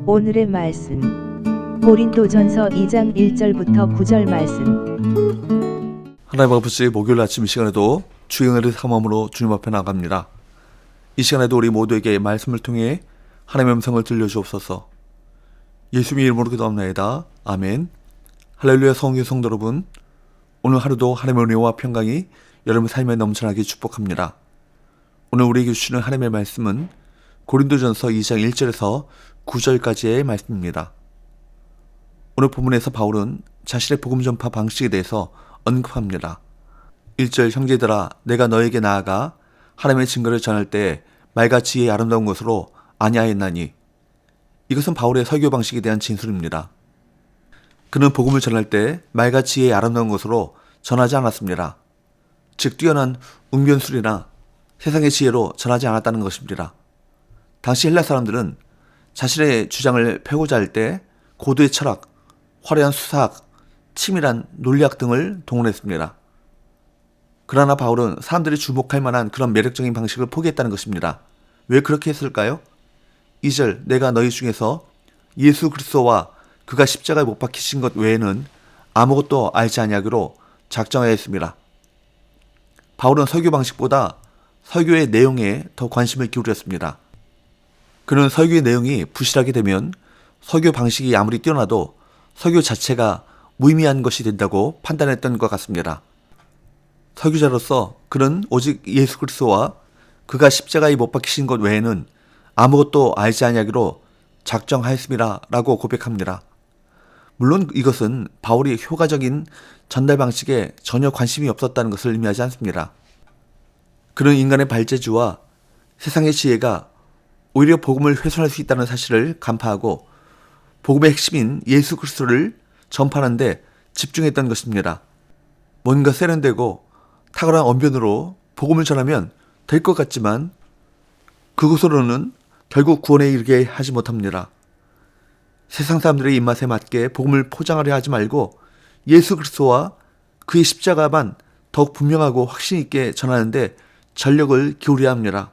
오늘의 말씀 고린도전서 2장 1절부터 9절 말씀. 하나님 아버지, 목요일 아침 이 시간에도 주의 은혜를 삼음으로 주님 앞에 나갑니다. 이 시간에도 우리 모두에게 말씀을 통해 하나님의 음성을 들려주옵소서. 예수님의 이름으로 기도합나이다. 아멘. 할렐루야. 성의 성도 여러분, 오늘 하루도 하나님의 은혜와 평강이 여러분의 삶에 넘쳐나게 축복합니다. 오늘 우리에게 주시는 하나님의 말씀은 고린도전서 2장 1절에서 9절까지의 말씀입니다. 오늘 본문에서 바울은 자신의 복음 전파 방식에 대해서 언급합니다. 1절, 형제들아 내가 너에게 나아가 하나님의 증거를 전할 때 말과 지혜의 아름다운 것으로 아니하였나니. 이것은 바울의 설교 방식에 대한 진술입니다. 그는 복음을 전할 때 말과 지혜의 아름다운 것으로 전하지 않았습니다. 즉 뛰어난 웅변술이나 세상의 지혜로 전하지 않았다는 것입니다. 당시 헬라 사람들은 자신의 주장을 펴고자 할 때 고도의 철학, 화려한 수사학, 치밀한 논리학 등을 동원했습니다. 그러나 바울은 사람들이 주목할 만한 그런 매력적인 방식을 포기했다는 것입니다. 왜 그렇게 했을까요? 2절, 내가 너희 중에서 예수 그리스도와 그가 십자가에 못 박히신 것 외에는 아무것도 알지 아니하기로 작정하였습니다. 바울은 설교 방식보다 설교의 내용에 더 관심을 기울였습니다. 그는 설교의 내용이 부실하게 되면 설교 방식이 아무리 뛰어나도 설교 자체가 무의미한 것이 된다고 판단했던 것 같습니다. 설교자로서 그는 오직 예수 그리스도와 그가 십자가에 못 박히신 것 외에는 아무것도 알지 아니하기로 작정하였습니다 라고 고백합니다. 물론 이것은 바울이 효과적인 전달 방식에 전혀 관심이 없었다는 것을 의미하지 않습니다. 그는 인간의 발재주와 세상의 지혜가 오히려 복음을 훼손할 수 있다는 사실을 간파하고 복음의 핵심인 예수 그리스도를 전파하는 데 집중했던 것입니다. 뭔가 세련되고 탁월한 언변으로 복음을 전하면 될 것 같지만 그것으로는 결국 구원에 이르게 하지 못합니다. 세상 사람들의 입맛에 맞게 복음을 포장하려 하지 말고 예수 그리스도와 그의 십자가만 더욱 분명하고 확신 있게 전하는데 전력을 기울여야 합니다.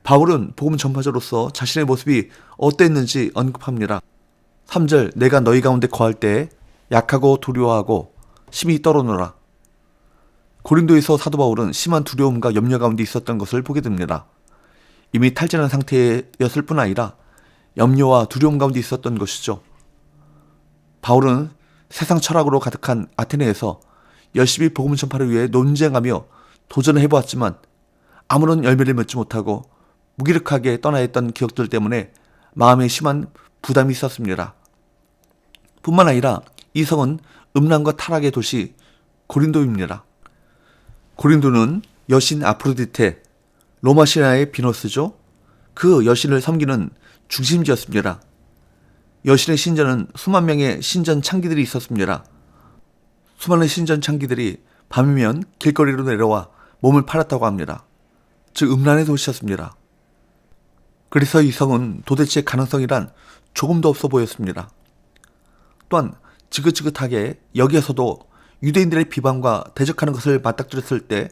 바울은 복음 전파자로서 자신의 모습이 어땠는지 언급합니다. 3절, 내가 너희 가운데 거할 때 약하고 두려워하고 심히 떨어노라. 고린도에서 사도 바울은 심한 두려움과 염려 가운데 있었던 것을 보게 됩니다. 이미 탈진한 상태였을 뿐 아니라 염려와 두려움 가운데 있었던 것이죠. 바울은 세상 철학으로 가득한 아테네에서 열심히 복음 전파를 위해 논쟁하며 도전을 해보았지만 아무런 열매를 맺지 못하고 무기력하게 떠나야 했던 기억들 때문에 마음에 심한 부담이 있었습니다. 뿐만 아니라 이 성은 음란과 타락의 도시 고린도입니다. 고린도는 여신 아프로디테, 로마 신화의 비너스죠. 그 여신을 섬기는 중심지였습니다. 여신의 신전은 수만 명의 신전 창기들이 있었습니다. 수많은 신전 창기들이 밤이면 길거리로 내려와 몸을 팔았다고 합니다. 즉 음란의 도시였습니다. 그래서 이 성은 도대체 가능성이란 조금도 없어 보였습니다. 또한 지긋지긋하게 여기에서도 유대인들의 비방과 대적하는 것을 맞닥뜨렸을 때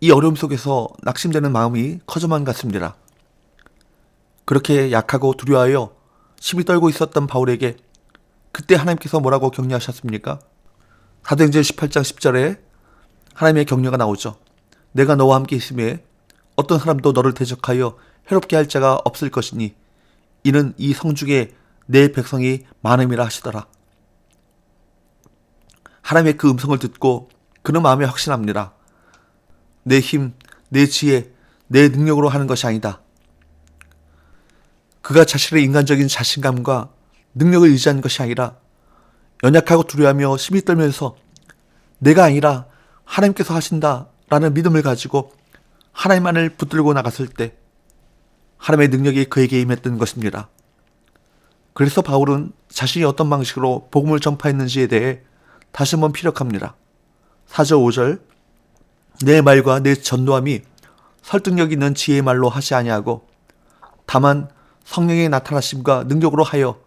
이 어려움 속에서 낙심되는 마음이 커져만 갔습니다. 그렇게 약하고 두려워하여 심히 떨고 있었던 바울에게 그때 하나님께서 뭐라고 격려하셨습니까? 사도행전 18장 10절에 하나님의 격려가 나오죠. 내가 너와 함께 있음에 어떤 사람도 너를 대적하여 해롭게 할 자가 없을 것이니 이는 이 성중에 내 백성이 많음이라 하시더라. 하나님의 그 음성을 듣고 그는 마음에 확신합니다. 내 힘, 내 지혜, 내 능력으로 하는 것이 아니다. 그가 자신의 인간적인 자신감과 능력을 의지한 것이 아니라 연약하고 두려워하며 심히 떨면서 내가 아니라 하나님께서 하신다라는 믿음을 가지고 하나님만을 붙들고 나갔을 때 하나님의 능력이 그에게 임했던 것입니다. 그래서 바울은 자신이 어떤 방식으로 복음을 전파했는지에 대해 다시 한번 피력합니다. 4절 5절, 내 말과 내 전도함이 설득력 있는 지혜의 말로 하지 아니하고 다만 성령의 나타나심과 능력으로 하여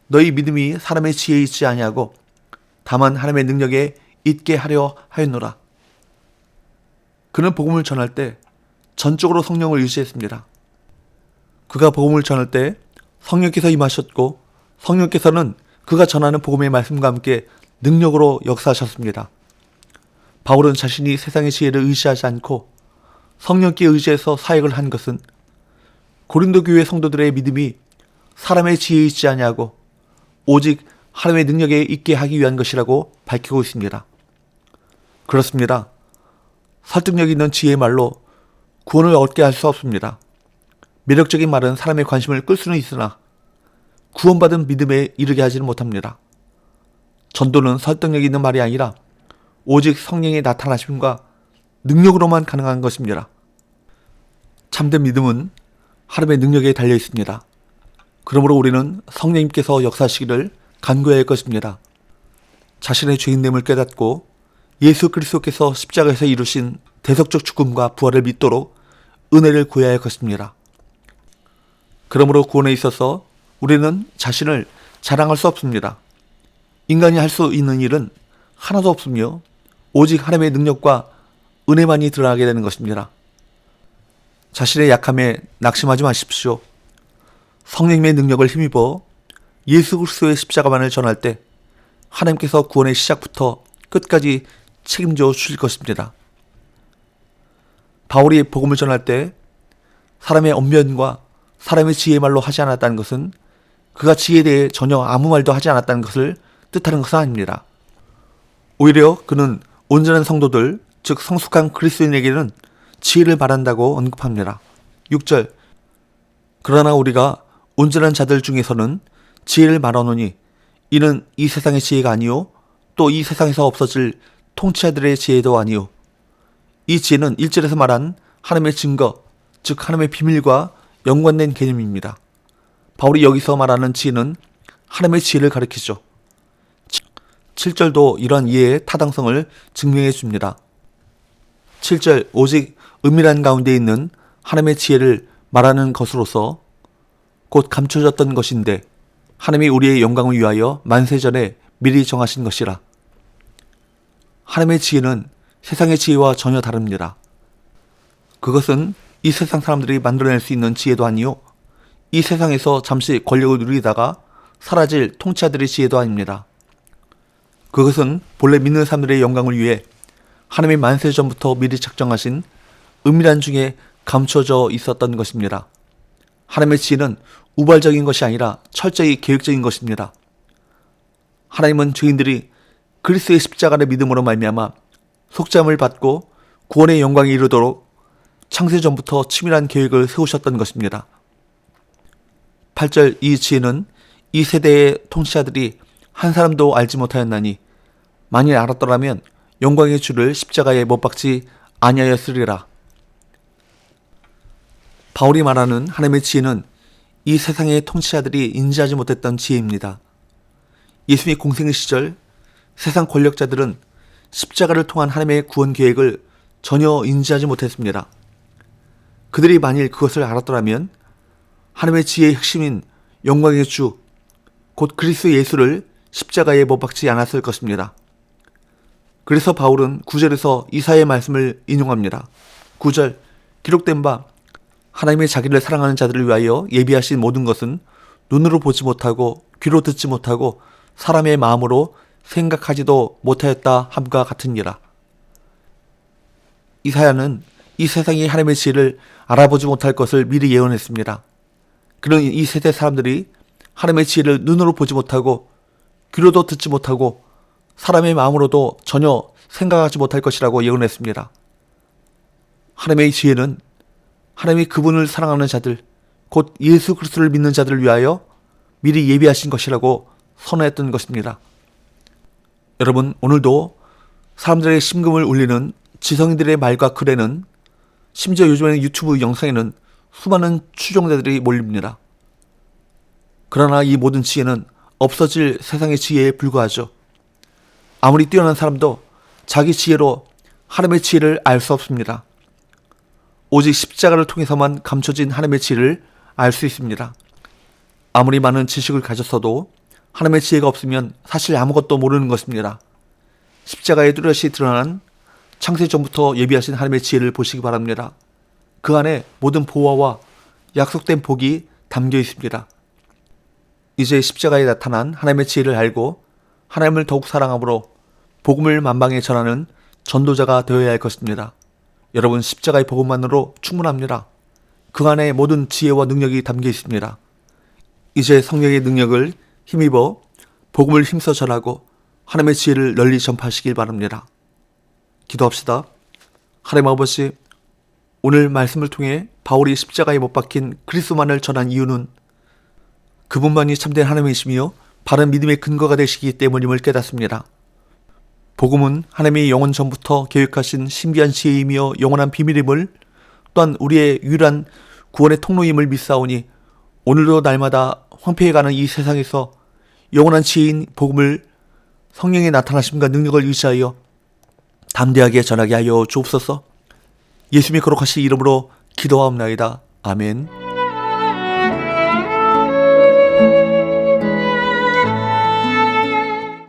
너희 믿음이 사람의 지혜에 있지 아니하고 다만 하나님의 능력에 있게 하려 하였노라. 그는 복음을 전할 때 전적으로 성령을 의지했습니다. 그가 복음을 전할 때 성령께서 임하셨고 성령께서는 그가 전하는 복음의 말씀과 함께 능력으로 역사하셨습니다. 바울은 자신이 세상의 지혜를 의지하지 않고 성령께 의지해서 사역을 한 것은 고린도 교회 성도들의 믿음이 사람의 지혜에 있지 아니하고 오직 하나님의 능력에 있게 하기 위한 것이라고 밝히고 있습니다. 그렇습니다. 설득력 있는 지혜의 말로 구원을 얻게 할 수 없습니다. 매력적인 말은 사람의 관심을 끌 수는 있으나 구원받은 믿음에 이르게 하지는 못합니다. 전도는 설득력 있는 말이 아니라 오직 성령의 나타나심과 능력으로만 가능한 것입니다. 참된 믿음은 하나님의 능력에 달려 있습니다. 그러므로 우리는 성령님께서 역사하시기를 간구해야 할 것입니다. 자신의 죄인됨을 깨닫고 예수 그리스도께서 십자가에서 이루신 대속적 죽음과 부활을 믿도록 은혜를 구해야 할 것입니다. 그러므로 구원에 있어서 우리는 자신을 자랑할 수 없습니다. 인간이 할 수 있는 일은 하나도 없으며 오직 하나님의 능력과 은혜만이 드러나게 되는 것입니다. 자신의 약함에 낙심하지 마십시오. 성령님의 능력을 힘입어 예수 그리스도의 십자가만을 전할 때 하나님께서 구원의 시작부터 끝까지 책임져 주실 것입니다. 바울이 복음을 전할 때 사람의 언변과 사람의 지혜의 말로 하지 않았다는 것은 그가 지혜에 대해 전혀 아무 말도 하지 않았다는 것을 뜻하는 것은 아닙니다. 오히려 그는 온전한 성도들, 즉 성숙한 그리스도인에게는 지혜를 말한다고 언급합니다. 6절 그러나 우리가 온전한 자들 중에서는 지혜를 말하노니 이는 이 세상의 지혜가 아니요 또 이 세상에서 없어질 통치자들의 지혜도 아니요 이 지혜는 1절에서 말한 하나님의 증거, 즉 하나님의 비밀과 연관된 개념입니다. 바울이 여기서 말하는 지혜는 하나님의 지혜를 가리키죠. 7절도 이러한 이해의 타당성을 증명해 줍니다. 7절 오직 은밀한 가운데 있는 하나님의 지혜를 말하는 것으로서 곧 감춰졌던 것인데 하나님이 우리의 영광을 위하여 만세전에 미리 정하신 것이라. 하나님의 지혜는 세상의 지혜와 전혀 다릅니다. 그것은 이 세상 사람들이 만들어낼 수 있는 지혜도 아니요 이 세상에서 잠시 권력을 누리다가 사라질 통치자들의 지혜도 아닙니다. 그것은 본래 믿는 사람들의 영광을 위해 하나님의 만세전부터 미리 작정하신 은밀한 중에 감춰져 있었던 것입니다. 하나님의 지혜는 우발적인 것이 아니라 철저히 계획적인 것입니다. 하나님은 죄인들이 그리스도의 십자가를 믿음으로 말미암아 속죄함을 받고 구원의 영광에 이르도록 창세전부터 치밀한 계획을 세우셨던 것입니다. 8절 이 지혜는 이 세대의 통치자들이 한 사람도 알지 못하였나니 만일 알았더라면 영광의 주를 십자가에 못 박지 아니하였으리라. 바울이 말하는 하나님의 지혜는 이 세상의 통치자들이 인지하지 못했던 지혜입니다. 예수님의 공생 시절 세상 권력자들은 십자가를 통한 하나님의 구원 계획을 전혀 인지하지 못했습니다. 그들이 만일 그것을 알았더라면 하나님의 지혜의 핵심인 영광의 주, 곧 그리스도 예수를 십자가에 못 박지 않았을 것입니다. 그래서 바울은 9절에서 이사야의 말씀을 인용합니다. 9절 기록된 바 하나님의 자기를 사랑하는 자들을 위하여 예비하신 모든 것은 눈으로 보지 못하고 귀로 듣지 못하고 사람의 마음으로 생각하지도 못하였다 함과 같으니라. 이사야는 이 세상이 하나님의 지혜를 알아보지 못할 것을 미리 예언했습니다. 그런 이 세대 사람들이 하나님의 지혜를 눈으로 보지 못하고 귀로도 듣지 못하고 사람의 마음으로도 전혀 생각하지 못할 것이라고 예언했습니다. 하나님의 지혜는 하나님이 그분을 사랑하는 자들, 곧 예수 그리스도를 믿는 자들을 위하여 미리 예비하신 것이라고 선언했던 것입니다. 여러분, 오늘도 사람들의 심금을 울리는 지성인들의 말과 글에는 심지어 요즘에는 유튜브 영상에는 수많은 추종자들이 몰립니다. 그러나 이 모든 지혜는 없어질 세상의 지혜에 불과하죠. 아무리 뛰어난 사람도 자기 지혜로 하나님의 지혜를 알 수 없습니다. 오직 십자가를 통해서만 감춰진 하나님의 지혜를 알 수 있습니다. 아무리 많은 지식을 가졌어도 하나님의 지혜가 없으면 사실 아무것도 모르는 것입니다. 십자가에 뚜렷이 드러난 창세전부터 예비하신 하나님의 지혜를 보시기 바랍니다. 그 안에 모든 보화와 약속된 복이 담겨 있습니다. 이제 십자가에 나타난 하나님의 지혜를 알고 하나님을 더욱 사랑함으로 복음을 만방에 전하는 전도자가 되어야 할 것입니다. 여러분, 십자가의 복음만으로 충분합니다. 그 안에 모든 지혜와 능력이 담겨 있습니다. 이제 성령의 능력을 힘입어 복음을 힘써 전하고 하나님의 지혜를 널리 전파하시길 바랍니다. 기도합시다. 하나님 아버지, 오늘 말씀을 통해 바울이 십자가에 못 박힌 그리스도만을 전한 이유는 그분만이 참된 하나님이시며 바른 믿음의 근거가 되시기 때문임을 깨닫습니다. 복음은 하나님이 영원 전부터 계획하신 신비한 지혜이며 영원한 비밀임을, 또한 우리의 유일한 구원의 통로임을 믿사오니 오늘도 날마다 황폐해가는 이 세상에서 영원한 지혜인 복음을 성령의 나타나심과 능력을 의지하여 담대하게 전하게 하여 주옵소서. 예수님의 거룩하신 이름으로 기도하옵나이다. 아멘.